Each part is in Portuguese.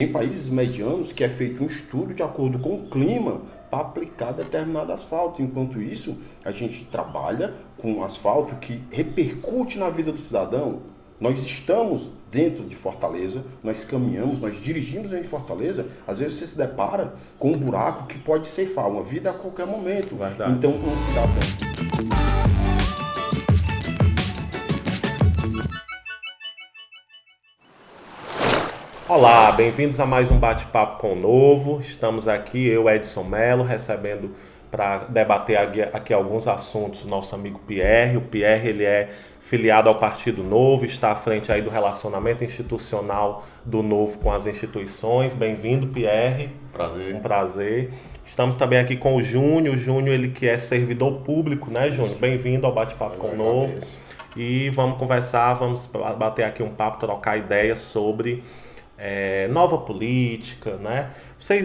Tem países medianos que é feito um estudo de acordo com o clima para aplicar determinado asfalto. Enquanto isso, a gente trabalha com asfalto que repercute na vida do cidadão. Nós estamos dentro de Fortaleza, nós caminhamos, nós dirigimos dentro de Fortaleza, às vezes você se depara com um buraco que pode ceifar uma vida a qualquer momento. Verdade. Então, um cidadão... Olá, bem-vindos a mais um bate-papo com o Novo. Estamos aqui, eu, Edson Mello, recebendo para debater aqui alguns assuntos o nosso amigo Pierre. O Pierre, ele é filiado ao Partido Novo, está à frente aí do relacionamento institucional do Novo com as instituições. Bem-vindo, Pierre. Prazer. Um prazer. Estamos também aqui com o Júnior. O Júnior, ele que é servidor público, né, Júnior? Bem-vindo ao bate-papo com o Novo. E vamos conversar, vamos bater aqui um papo, trocar ideias sobre... nova política, né?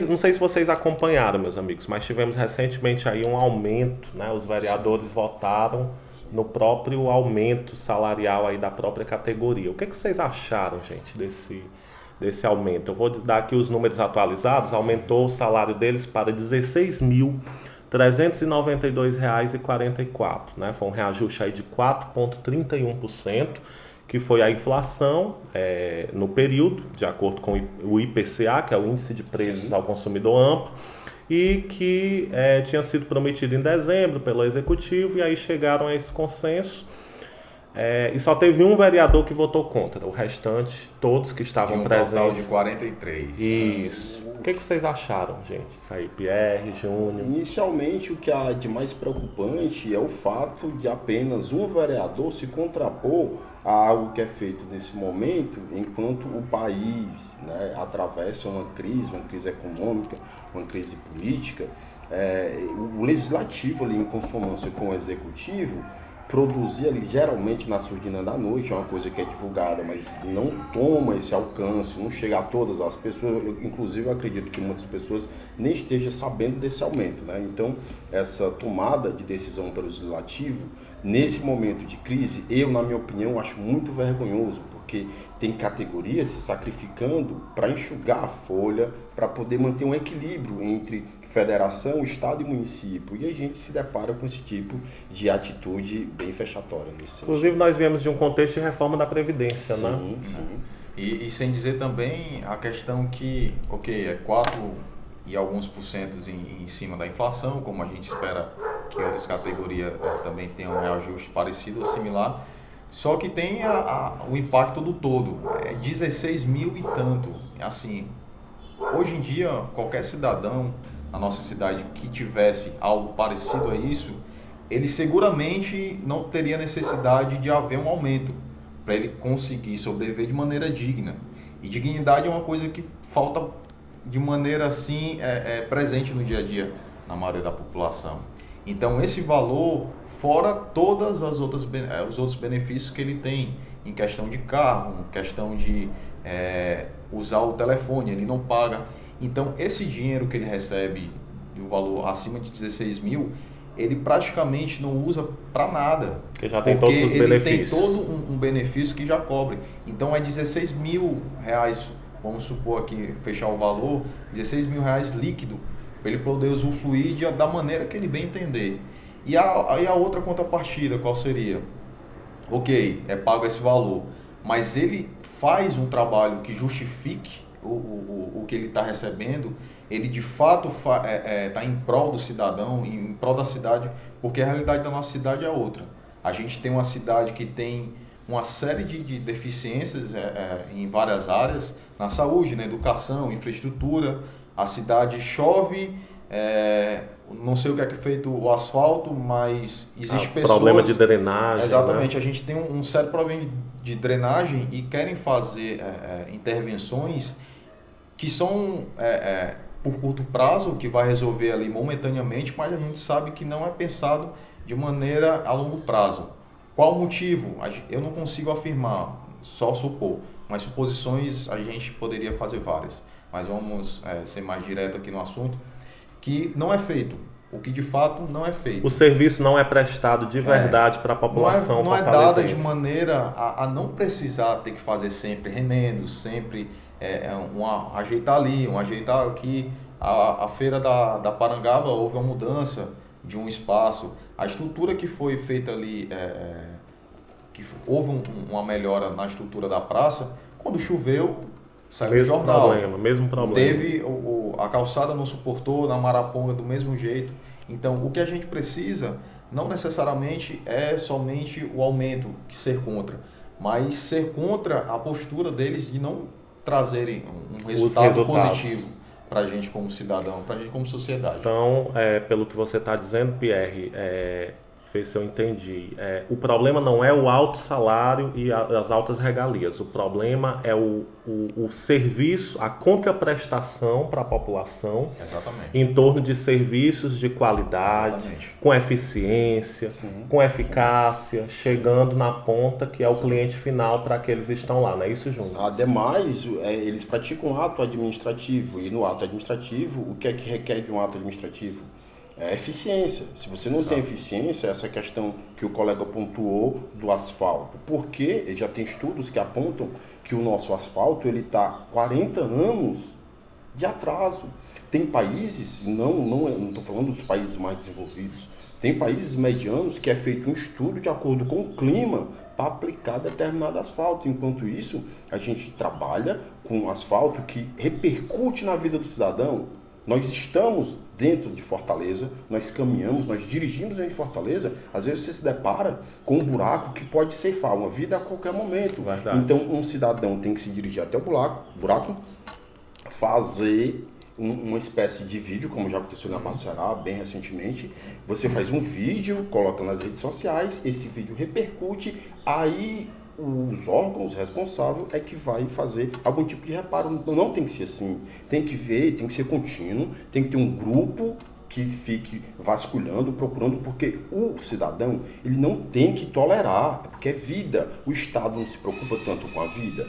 Não sei se vocês acompanharam, meus amigos, mas tivemos recentemente aí um aumento, né? Os vereadores votaram no próprio aumento salarial aí da própria categoria. O que vocês acharam, gente, desse aumento? Eu vou dar aqui os números atualizados. Aumentou o salário deles para R$ 16.392,44, né? Foi um reajuste aí de 4,31%. Que foi a inflação no período, de acordo com o IPCA, que é o Índice de Preços ao Consumidor Amplo, e que tinha sido prometido em dezembro pelo Executivo, e aí chegaram a esse consenso. E só teve um vereador que votou contra, o restante, todos que estavam presentes. Total de 43. Isso. O que vocês acharam, gente? Isso aí, Pierre, Júnior. Inicialmente, o que há de mais preocupante é o fato de apenas um vereador se contrapor a algo que é feito nesse momento, enquanto o país, né, atravessa uma crise econômica, uma crise política. O legislativo, ali, em consonância com o executivo, produzir ali, geralmente na surdina da noite, é uma coisa que é divulgada, mas não toma esse alcance, não chega a todas as pessoas. Inclusive, eu acredito que muitas pessoas nem estejam sabendo desse aumento, né? Então, essa tomada de decisão pelo legislativo, nesse momento de crise, na minha opinião, acho muito vergonhoso, porque tem categorias se sacrificando para enxugar a folha, para poder manter um equilíbrio entre federação, estado e município, e a gente se depara com esse tipo de atitude bem fechatória. Inclusive, nós viemos de um contexto de reforma da Previdência, sim, né? Sim. E sem dizer também a questão que, é 4 e alguns porcentos em cima da inflação, como a gente espera que outras categorias também tenham um reajuste parecido ou similar, só que tem o impacto do todo, 16 mil e tanto. Assim, hoje em dia, qualquer cidadão na nossa cidade que tivesse algo parecido a isso, ele seguramente não teria necessidade de haver um aumento para ele conseguir sobreviver de maneira digna. E dignidade é uma coisa que falta de maneira assim presente no dia a dia na maioria da população. Então esse valor, fora todas as outras os outros benefícios que ele tem em questão de carro, em questão de usar o telefone, ele não paga. Então, esse dinheiro que ele recebe, o valor acima de 16 mil, ele praticamente não usa para nada. Porque já tem todos os benefícios. Tem todo um benefício que já cobre. Então, é 16 mil reais, vamos supor aqui, fechar o valor, 16 mil reais líquido, para ele poder usufruir da maneira que ele bem entender. E a outra contrapartida, qual seria? Ok, é pago esse valor, mas ele faz um trabalho que justifique o que ele está recebendo, ele de fato está em prol do cidadão, em prol da cidade, porque a realidade da nossa cidade é outra. A gente tem uma cidade que tem uma série de deficiências em várias áreas, na saúde, na educação, infraestrutura. A cidade chove, não sei o que é feito o asfalto, mas existe pessoas... Problema de drenagem. Exatamente, né? A gente tem um sério problema de drenagem e querem fazer intervenções que são por curto prazo, que vai resolver ali momentaneamente, mas a gente sabe que não é pensado de maneira a longo prazo. Qual o motivo? Eu não consigo afirmar, só supor, mas suposições a gente poderia fazer várias. Mas vamos ser mais direto aqui no assunto, que não é feito. O que de fato não é feito. O serviço não é prestado de verdade para a população. Não é dada de maneira a não precisar ter que fazer sempre remendos, sempre ajeitar ali, ajeitar aqui. A feira da Parangaba houve uma mudança de um espaço. A estrutura que foi feita ali, houve uma melhora na estrutura da praça. Quando choveu, saiu o jornal. Mesmo problema. Teve a calçada não suportou, na Maraponga do mesmo jeito. Então, o que a gente precisa não necessariamente é somente o aumento, ser contra, mas ser contra a postura deles de não trazerem um resultado positivo para a gente como cidadão, para a gente como sociedade. Então, pelo que você está dizendo, Pierre, ver se eu entendi. O problema não é o alto salário e as altas regalias. O problema é o serviço, a contraprestação para a população. Exatamente. Em torno de serviços de qualidade, exatamente, com eficiência, sim, com eficácia, chegando na ponta que é o sim, cliente final para que eles estão lá. Não é isso, Júnior? Ademais, eles praticam ato administrativo e no ato administrativo, o que é que requer de um ato administrativo? É eficiência. Se você não tem eficiência, essa questão que o colega pontuou do asfalto. Porque já tem estudos que apontam que o nosso asfalto ele está 40 anos de atraso. Tem países, não estou falando dos países mais desenvolvidos, tem países medianos que é feito um estudo de acordo com o clima para aplicar determinado asfalto. Enquanto isso, a gente trabalha com asfalto que repercute na vida do cidadão. Nós estamos dentro de Fortaleza, nós caminhamos, nós dirigimos dentro de Fortaleza, às vezes você se depara com um buraco que pode ceifar uma vida a qualquer momento. Verdade. Então um cidadão tem que se dirigir até o buraco, fazer uma espécie de vídeo, como já aconteceu na Barra do Ceará, bem recentemente. Você faz um vídeo, coloca nas redes sociais, esse vídeo repercute, aí os órgãos responsáveis é que vai fazer algum tipo de reparo. Não tem que ser assim, tem que ver, tem que ser contínuo, tem que ter um grupo que fique vasculhando, procurando, porque o cidadão ele não tem que tolerar, porque é vida. O Estado não se preocupa tanto com a vida.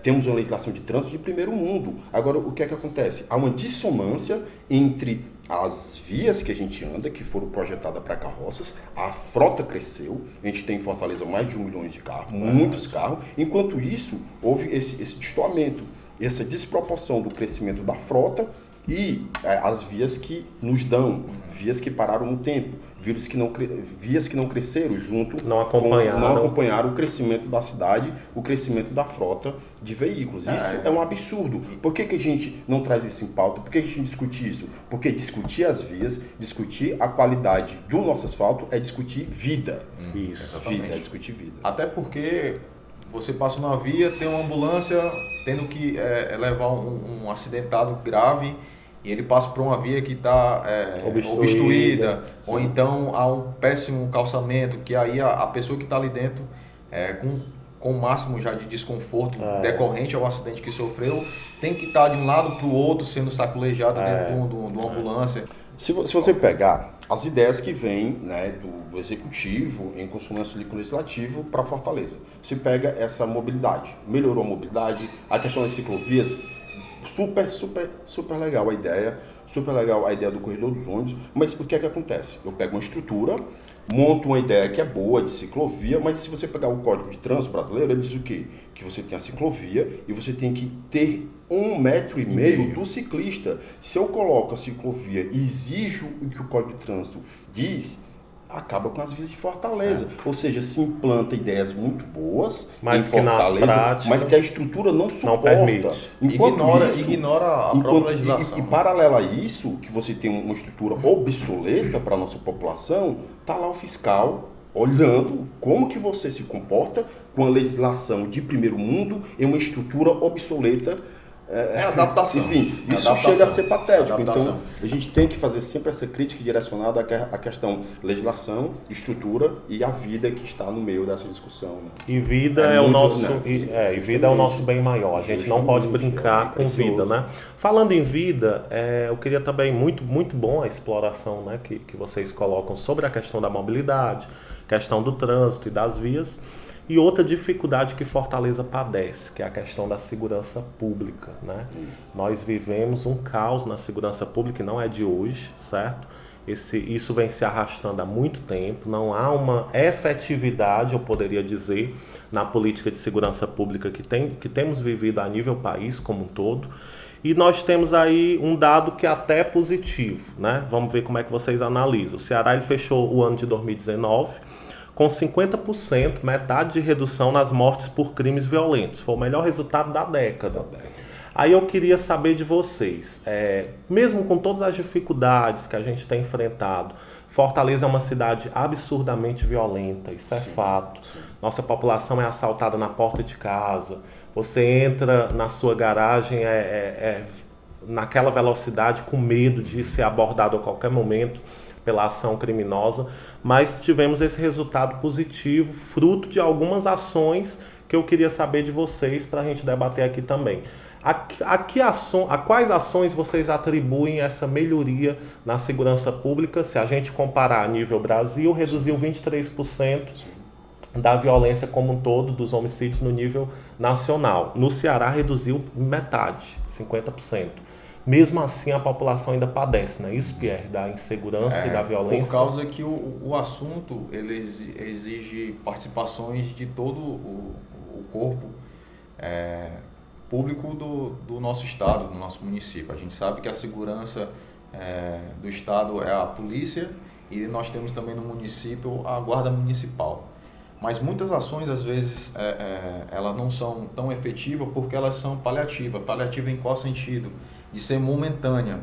Temos uma legislação de trânsito de primeiro mundo. Agora, o que é que acontece? Há uma dissonância entre as vias que a gente anda, que foram projetadas para carroças, a frota cresceu, a gente tem em Fortaleza mais de 1 milhão de carros, muitos carros, enquanto isso, houve esse destoamento, essa desproporção do crescimento da frota e as vias que nos dão, vias que pararam no tempo, vias que não cresceram junto, não acompanharam o crescimento da cidade, o crescimento da frota de veículos. Isso é um absurdo. Por que a gente não traz isso em pauta? Por que a gente discute isso? Porque discutir as vias, discutir a qualidade do nosso asfalto é discutir vida. Isso. Vida, é discutir vida. Até porque você passa numa via, tem uma ambulância tendo que levar um acidentado grave e ele passa por uma via que está obstruída, ou então há um péssimo calçamento, que aí a pessoa que está ali dentro, com o máximo já de desconforto decorrente ao acidente que sofreu, tem que estar de um lado para o outro sendo sacolejado dentro de uma ambulância. Se você pegar as ideias que vêm, né, do Executivo em consonância com o Legislativo para Fortaleza, você pega essa mobilidade, melhorou a mobilidade, a questão das ciclovias, super legal a ideia, super legal a ideia do corredor dos ônibus, mas o que é que acontece? Eu pego uma estrutura, monto uma ideia que é boa de ciclovia, mas se você pegar o Código de Trânsito brasileiro, ele diz o quê? Que você tem a ciclovia e você tem que ter 1,5 metro do ciclista. Se eu coloco a ciclovia e exijo o que o Código de Trânsito diz, acaba com as vias de Fortaleza. Ou seja, se implanta ideias muito boas mas em Fortaleza, prática, mas que a estrutura não suporta. Não permite. Ignora a própria legislação. E paralelo a isso, que você tem uma estrutura obsoleta para a nossa população, está lá o fiscal olhando como que você se comporta com a legislação de primeiro mundo em uma estrutura obsoleta. Adaptação. Enfim, isso chega a ser patético. Então, a gente tem que fazer sempre essa crítica direcionada à questão legislação, estrutura e a vida que está no meio dessa discussão. Né? E vida é o nosso, vida é o nosso bem maior. A gente não pode brincar com vida, né? Falando em vida, eu queria também muito bom a exploração, né, que vocês colocam sobre a questão da mobilidade, questão do trânsito e das vias. E outra dificuldade que Fortaleza padece, que é a questão da segurança pública, né? Nós vivemos um caos na segurança pública, e não é de hoje, certo? Isso vem se arrastando há muito tempo, não há uma efetividade, eu poderia dizer, na política de segurança pública que temos vivido a nível país como um todo. E nós temos aí um dado que até é positivo, né? Vamos ver como é que vocês analisam. O Ceará ele fechou o ano de 2019 com 50%, metade de redução nas mortes por crimes violentos. Foi o melhor resultado da década. Aí eu queria saber de vocês, mesmo com todas as dificuldades que a gente tem enfrentado, Fortaleza é uma cidade absurdamente violenta, isso é fato. Sim. Nossa população é assaltada na porta de casa, você entra na sua garagem naquela velocidade com medo de ser abordado a qualquer momento pela ação criminosa, mas tivemos esse resultado positivo, fruto de algumas ações que eu queria saber de vocês para a gente debater aqui também. A quais ações vocês atribuem essa melhoria na segurança pública? Se a gente comparar a nível Brasil, reduziu 23% da violência como um todo, dos homicídios no nível nacional. No Ceará reduziu metade, 50%. Mesmo assim a população ainda padece, não é isso, Pierre? Da insegurança e da violência. Por causa que o assunto ele exige participações de todo o corpo público do nosso estado, do nosso município. A gente sabe que a segurança do estado é a polícia e nós temos também no município a guarda municipal. Mas muitas ações, às vezes, elas não são tão efetivas porque elas são paliativas. Paliativa em qual sentido? De ser momentânea.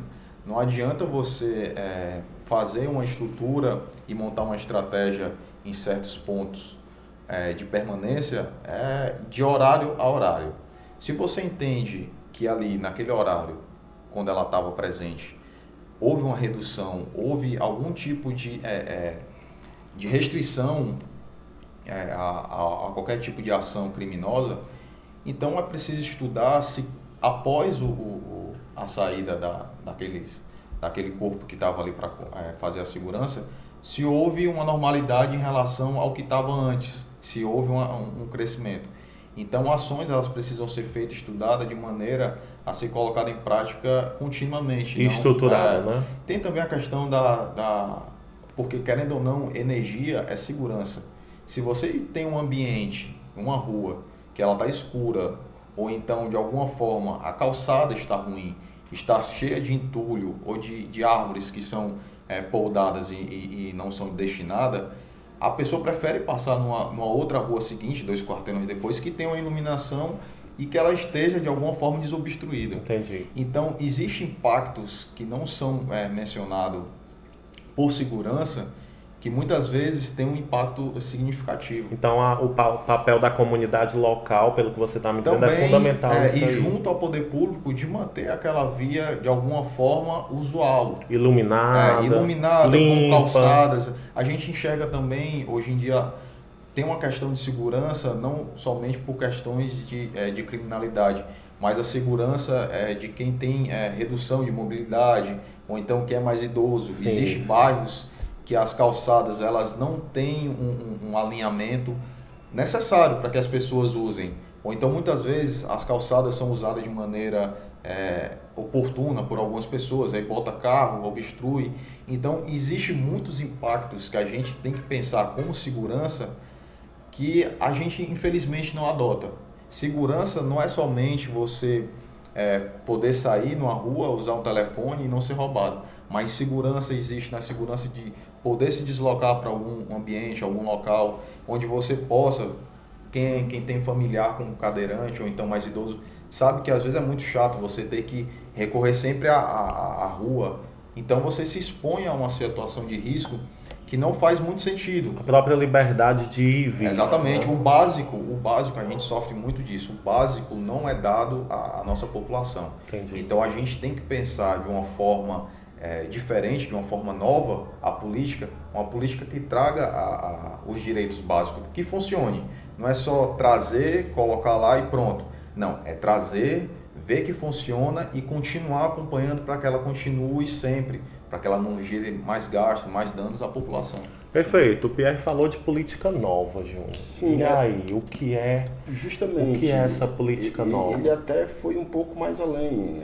Não adianta você fazer uma estrutura e montar uma estratégia em certos pontos de permanência de horário a horário. Se você entende que ali, naquele horário, quando ela estava presente, houve uma redução, houve algum tipo de restrição a qualquer tipo de ação criminosa, então é preciso estudar se após a saída daquele corpo que estava ali para fazer a segurança, se houve uma normalidade em relação ao que estava antes, se houve um crescimento. Então, ações elas precisam ser feitas, estudadas de maneira a ser colocada em prática continuamente. E estruturada, né? Tem também a questão porque querendo ou não, energia é segurança. Se você tem um ambiente, uma rua, que ela está escura, ou então de alguma forma a calçada está ruim, está cheia de entulho ou de árvores que são podadas e não são destinadas, a pessoa prefere passar numa outra rua seguinte, 2 quarteirões depois, que tenha uma iluminação e que ela esteja de alguma forma desobstruída. Entendi. Então, existem impactos que não são mencionados por segurança, que muitas vezes tem um impacto significativo. Então, o papel da comunidade local, pelo que você está me dizendo, também, é fundamental. E junto ao poder público, de manter aquela via, de alguma forma, usual. Iluminada, com calçadas. A gente enxerga também, hoje em dia, tem uma questão de segurança, não somente por questões de criminalidade, mas a segurança de quem tem redução de mobilidade, ou então quem é mais idoso. Existem bairros que as calçadas elas não têm um alinhamento necessário para que as pessoas usem. Ou então, muitas vezes, as calçadas são usadas de maneira oportuna por algumas pessoas, aí bota carro, obstrui. Então, existem muitos impactos que a gente tem que pensar como segurança que a gente, infelizmente, não adota. Segurança não é somente você poder sair numa rua, usar um telefone e não ser roubado. Mas segurança existe na segurança de poder se deslocar para algum ambiente, algum local, onde você possa, quem tem familiar com cadeirante ou então mais idoso, sabe que às vezes é muito chato você ter que recorrer sempre à rua. Então você se expõe a uma situação de risco que não faz muito sentido. A própria liberdade de ir e vir. Exatamente. Né? O básico, a gente sofre muito disso. O básico não é dado à nossa população. Entendi. Então a gente tem que pensar de uma forma diferente, de uma forma nova, uma política que traga os direitos básicos, que funcione. Não é só trazer, colocar lá e pronto. Não, é trazer, ver que funciona e continuar acompanhando para que ela continue sempre, para que ela não gere mais gastos, mais danos à população. Perfeito. O Pierre falou de política nova, Júnior. Sim. E aí, o que é essa política nova? Ele até foi um pouco mais além.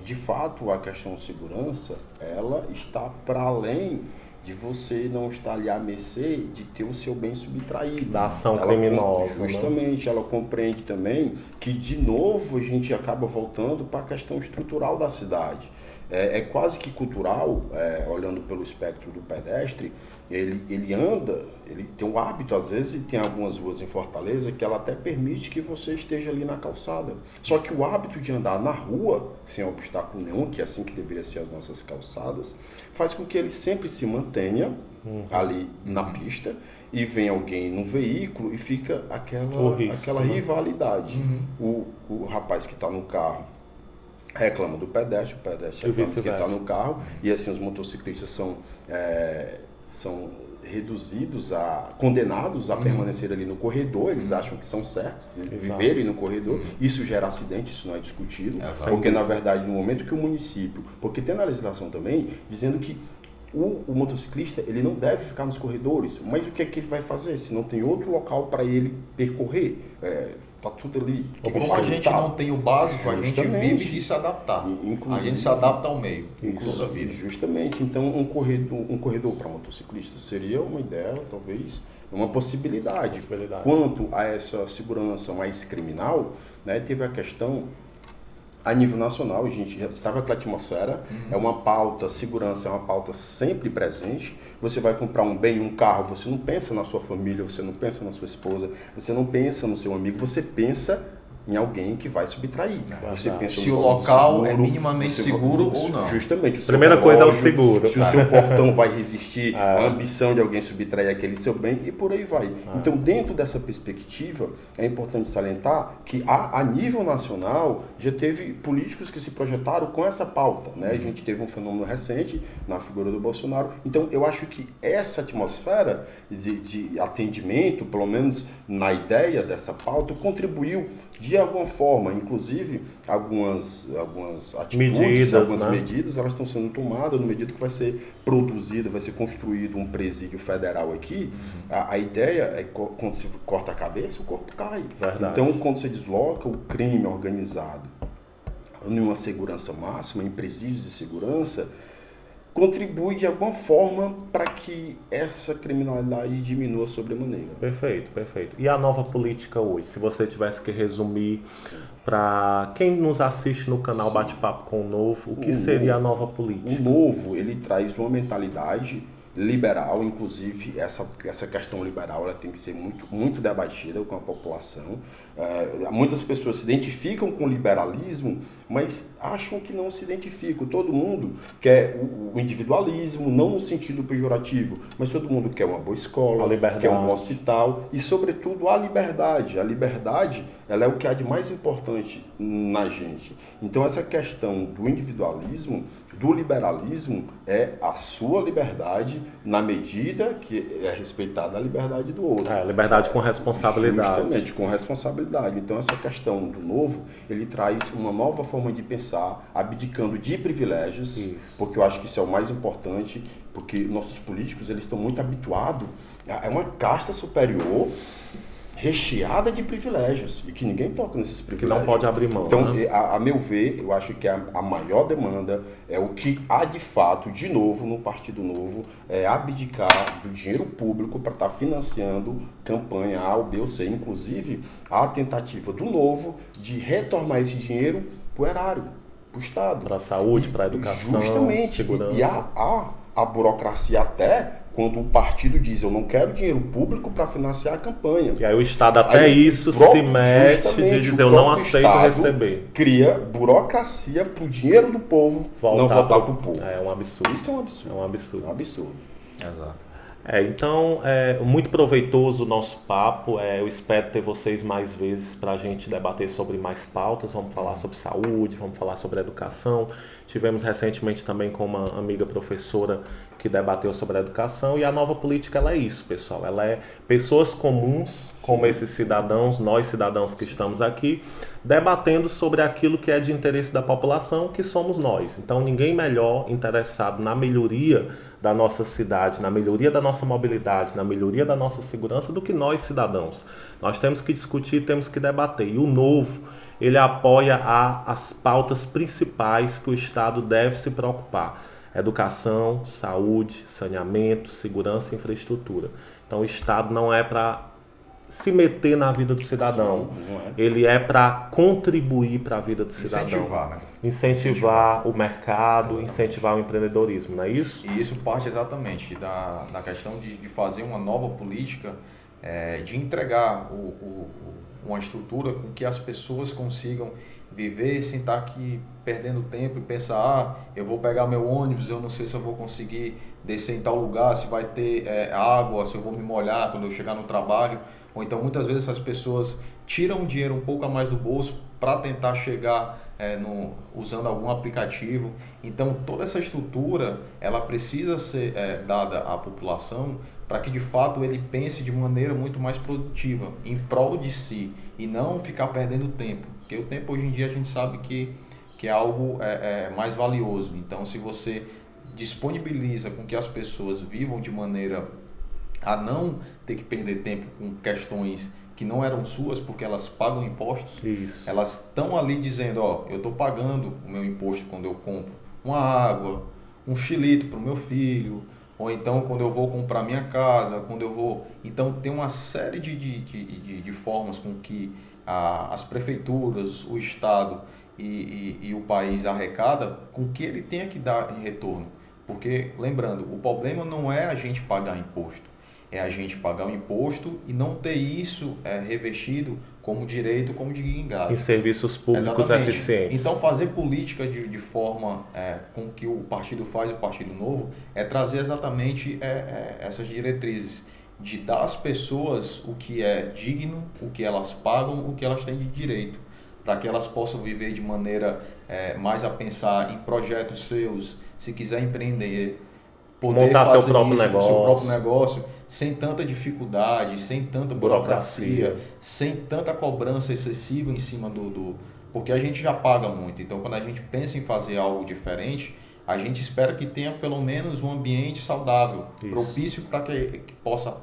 De fato, a questão de segurança, ela está para além de você não estar ali à mercê de ter o seu bem subtraído. Da ação criminosa. Justamente, ela compreende também que, de novo, a gente acaba voltando para a questão estrutural da cidade. É quase que cultural, olhando pelo espectro do pedestre, ele anda, ele tem um hábito, às vezes, tem algumas ruas em Fortaleza que ela até permite que você esteja ali na calçada. Só que o hábito de andar na rua, sem obstáculo nenhum, que é assim que deveria ser as nossas calçadas, faz com que ele sempre se mantenha ali na pista e vem alguém no veículo e fica aquela rivalidade. O rapaz que está no carro reclama do pedestre, o pedestre reclama que está no carro, e assim os motociclistas são condenados a permanecer ali no corredor, eles acham que são certos, de viverem no corredor, isso gera acidente, isso não é discutido, porque na verdade no momento que o município, porque tem na legislação também, dizendo que o motociclista ele não deve ficar nos corredores, mas o que é que ele vai fazer se não tem outro local para ele percorrer? Tá tudo ali. Como a gente não tem o básico, a gente vive de se adaptar. A gente se adapta ao meio, toda a vida. Justamente. Então, um corredor para motociclistas seria uma ideia, talvez, uma possibilidade. Quanto a essa segurança mais criminal, né, teve a questão a nível nacional, a gente já estava com a atmosfera, é uma pauta, segurança é uma pauta sempre presente. Você vai comprar um bem, um carro, você não pensa na sua família, você não pensa na sua esposa, você não pensa no seu amigo, você pensa em alguém que vai subtrair. Você pensa se o local é minimamente seguro ou não. Justamente. Primeira coisa é o seguro. Se o seu portão vai resistir à ambição de alguém subtrair aquele seu bem e por aí vai. Então, dentro dessa perspectiva, é importante salientar que a nível nacional já teve políticos que se projetaram com essa pauta. Né? A gente teve um fenômeno recente na figura do Bolsonaro. Então, eu acho que essa atmosfera de atendimento, pelo menos na ideia dessa pauta, contribuiu de alguma forma, inclusive algumas atitudes, algumas medidas, elas estão sendo tomadas no medida que vai ser produzido, vai ser construído um presídio federal aqui. A ideia é que quando se corta a cabeça, o corpo cai. Verdade. Então, quando você desloca o crime organizado em uma segurança máxima, em presídios de segurança, contribui de alguma forma para que essa criminalidade diminua sobremaneira. Perfeito, perfeito. E a nova política hoje, se você tivesse que resumir para quem nos assiste no canal Bate-Papo com o Novo, o que seria a nova política? O Novo, ele traz uma mentalidade liberal, inclusive essa questão liberal ela tem que ser muito debatida com a população. Muitas pessoas se identificam com o liberalismo, mas acham que não se identificam. Todo mundo quer o individualismo, não no sentido pejorativo, mas todo mundo quer uma boa escola, quer um bom hospital e, sobretudo, a liberdade. A liberdade ela é o que há de mais importante na gente. Então, essa questão do individualismo, do liberalismo, é a sua liberdade na medida que é respeitada a liberdade do outro. Liberdade com responsabilidade. Justamente, com responsabilidade. Então, essa questão do novo, ele traz uma nova forma de pensar, abdicando de privilégios, porque eu acho que isso é o mais importante, porque nossos políticos eles estão muito habituados a uma casta superior recheada de privilégios e que ninguém toca nesses privilégios. Que não pode abrir mão. Então, a meu ver, eu acho que a maior demanda é o que há de fato, de novo, no Partido Novo, é abdicar do dinheiro público para estar financiando campanha A, ou B ou C. Inclusive, a tentativa do Novo de retornar esse dinheiro para o erário, para o Estado. Para a saúde, para a educação, justamente, segurança. E a burocracia até... Quando o partido diz, eu não quero dinheiro público para financiar a campanha. E aí o Estado até isso se mete de dizer, eu não aceito receber. Cria burocracia para o dinheiro do povo não voltar para o povo. É um absurdo. Isso é um absurdo. É um absurdo. É um absurdo. Exato. Então, é muito proveitoso o nosso papo. Eu espero ter vocês mais vezes para a gente debater sobre mais pautas. Vamos falar sobre saúde, vamos falar sobre educação. Tivemos recentemente também com uma amiga professora que debateu sobre a educação. E a nova política ela é isso, pessoal. Ela é pessoas comuns, como esses cidadãos, nós cidadãos que estamos aqui, debatendo sobre aquilo que é de interesse da população, que somos nós. Então, ninguém melhor interessado na melhoria da nossa cidade, na melhoria da nossa mobilidade, na melhoria da nossa segurança do que nós, cidadãos. Nós temos que discutir, temos que debater. E o Novo, ele apoia as pautas principais que o Estado deve se preocupar: educação, saúde, saneamento, segurança e infraestrutura. Então, o Estado não é para se meter na vida do cidadão. Sim, ele é para contribuir para a vida do cidadão. Incentivar, né? Incentivar o mercado, incentivar o empreendedorismo, não é isso? E isso parte exatamente da questão de fazer uma nova política, de entregar uma estrutura com que as pessoas consigam viver sem estar aqui perdendo tempo e pensar, eu vou pegar meu ônibus, eu não sei se eu vou conseguir descer em tal lugar, se vai ter água, se eu vou me molhar quando eu chegar no trabalho. Ou então muitas vezes as pessoas tiram o dinheiro um pouco a mais do bolso para tentar chegar usando algum aplicativo. Então toda essa estrutura ela precisa ser dada à população para que de fato ele pense de maneira muito mais produtiva, em prol de si, e não ficar perdendo tempo. Porque o tempo hoje em dia a gente sabe que é algo mais valioso. Então se você disponibiliza com que as pessoas vivam de maneira a não ter que perder tempo com questões que não eram suas, porque elas pagam impostos. Isso. Elas estão ali dizendo, eu estou pagando o meu imposto quando eu compro uma água, um xilito para o meu filho, ou então quando eu vou comprar minha casa, quando eu vou... Então tem uma série de formas com que as prefeituras, o Estado e o país arrecada, com que ele tenha que dar em retorno. Porque, lembrando, o problema não é a gente pagar imposto, é a gente pagar o imposto e não ter isso revestido como direito, como dignidade. Em serviços públicos Exatamente. Eficientes. Então, fazer política de forma com que o partido faz, o Partido Novo, é trazer exatamente essas diretrizes, de dar às pessoas o que é digno, o que elas pagam, o que elas têm de direito, para que elas possam viver de maneira mais a pensar em projetos seus, se quiser empreender, poder montar fazer seu próprio negócio, sem tanta dificuldade, sem tanta burocracia, sem tanta cobrança excessiva em cima porque a gente já paga muito. Então, quando a gente pensa em fazer algo diferente, a gente espera que tenha pelo menos um ambiente saudável, propício para que possa,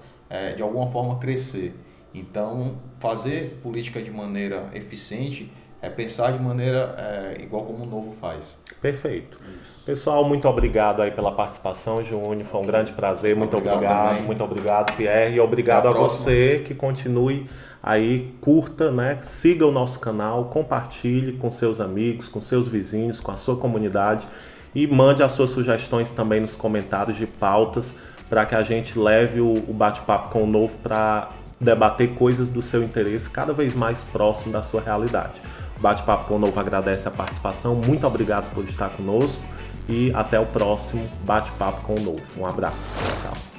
de alguma forma, crescer. Então, fazer política de maneira eficiente é pensar de maneira igual como o Novo faz. Perfeito. Isso. Pessoal, muito obrigado aí pela participação, Júnior. Foi um grande prazer. Muito obrigado. Muito obrigado, Pierre. E obrigado a você que continue aí, curta, né? Siga o nosso canal, compartilhe com seus amigos, com seus vizinhos, com a sua comunidade e mande as suas sugestões também nos comentários de pautas para que a gente leve o bate-papo com o Novo para debater coisas do seu interesse cada vez mais próximo da sua realidade. O Bate-Papo com o Novo agradece a participação, muito obrigado por estar conosco e até o próximo Bate-Papo com o Novo. Um abraço, tchau.